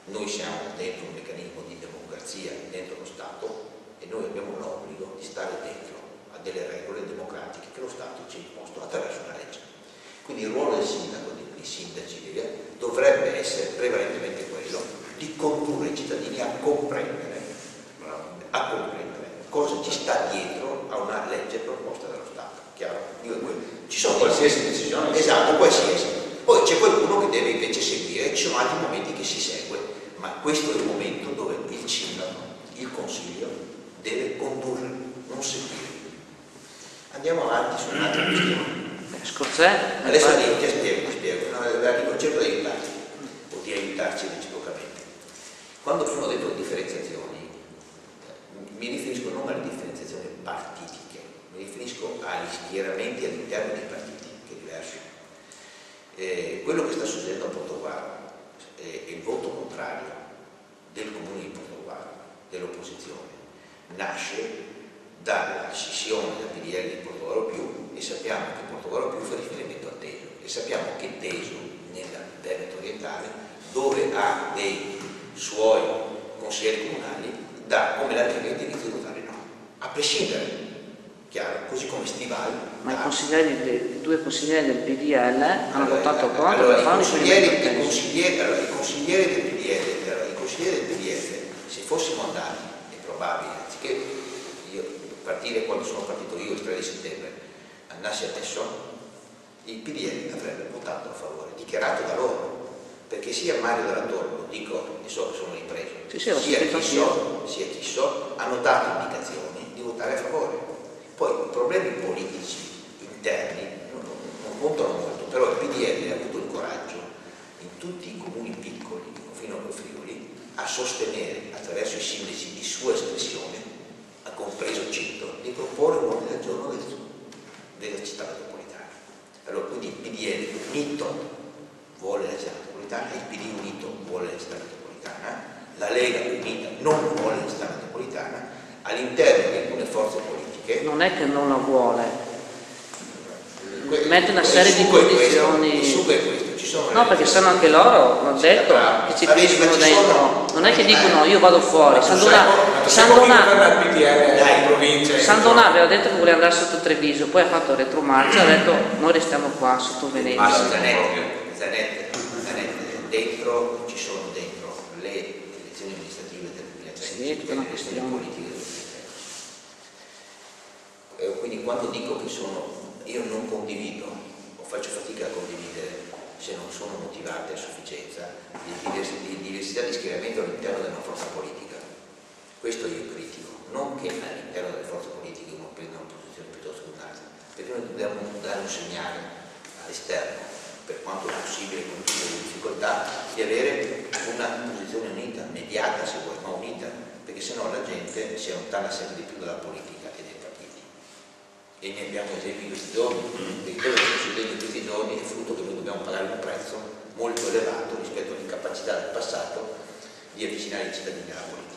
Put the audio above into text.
Noi siamo dentro un meccanismo di democrazia, dentro lo Stato, e noi abbiamo l'obbligo di stare dentro a delle regole democratiche che lo Stato ci ha imposto attraverso una legge. Quindi il ruolo del sindaco, dei sindaci, dovrebbe essere prevalentemente quello di condurre i cittadini a comprendere cosa ci sta dietro a una legge proposta dallo Stato. Chiaro? Ci sono qualsiasi decisione. Esatto, qualsiasi. Poi c'è qualcuno che deve invece seguire, ci sono altri momenti che si segue, ma questo è il momento dove il sindaco, il consiglio, deve condurre, non seguire. Andiamo avanti su un'altra questione. Adesso ti spiego. No, cerco di aiutarti, o di aiutarci reciprocamente. Quando sono detto differenziazioni, mi riferisco non alle differenziazioni partitiche, mi riferisco agli schieramenti all'interno dei partiti, che è diverso. Quello che sta succedendo a Portogruaro e il voto contrario del comune di Portogruaro, dell'opposizione, nasce dalla scissione del PDL di Portogruaro Più, e sappiamo che Portogruaro Più fa riferimento a Teso, e sappiamo che Teso nella Veneto orientale, dove ha dei suoi consiglieri comunali, dà come l'altrimenti inizio a votare no, a prescindere, chiaro, così come Stivali. Ma i due consiglieri del PDL hanno votato contro. Allora, i consiglieri del PDL, se fossimo andati, è probabile, anziché io partire quando sono partito io il 3 di settembre, andassi adesso, il PDL avrebbe votato a favore, dichiarato da loro, perché sia Mario Della Torre, lo dico e so che sono ripreso, sia chi so, hanno dato indicazioni di votare a favore. Poi i problemi politici interni non contano molto, però il PDL ha avuto il coraggio in tutti i comuni piccoli, fino a Friuli, a sostenere attraverso i sindaci di sua espressione, ha compreso Cito, di proporre un ordine del giorno della città metropolitana. Allora, quindi il PDL unito vuole la città metropolitana, il PD unito vuole la città metropolitana, la Lega unita non vuole la città metropolitana, all'interno di alcune forze politiche. Non è che non la vuole, mette una serie di condizioni. No, perché sanno anche loro, hanno detto che ci piscono dentro, non è che dicono io vado fuori. Sandonà aveva detto che voleva andare sotto Treviso, poi ha fatto retromarcia, ha detto noi restiamo qua sotto Venezia. Zanetti, dentro ci sono dentro le elezioni amministrative del 2013, le elezioni politiche del 2013. Quindi quando dico che io non condivido o faccio fatica a condividere, se non sono motivate a sufficienza, di diversità di schieramento all'interno della forza politica. Questo io critico, non che all'interno delle forze politiche uno prenda una posizione piuttosto che un'altra, perché noi dobbiamo dare un segnale all'esterno, per quanto possibile con tutte le difficoltà, di avere una posizione unita, mediata se vuoi, ma unita, perché sennò la gente si allontana sempre di più dalla politica e dai partiti. E ne abbiamo esempi in questi giorni, perché quello che sta succedendo in questi giorni è frutto che noi dobbiamo pagare un prezzo molto elevato rispetto all'incapacità del passato di avvicinare i cittadini alla politica.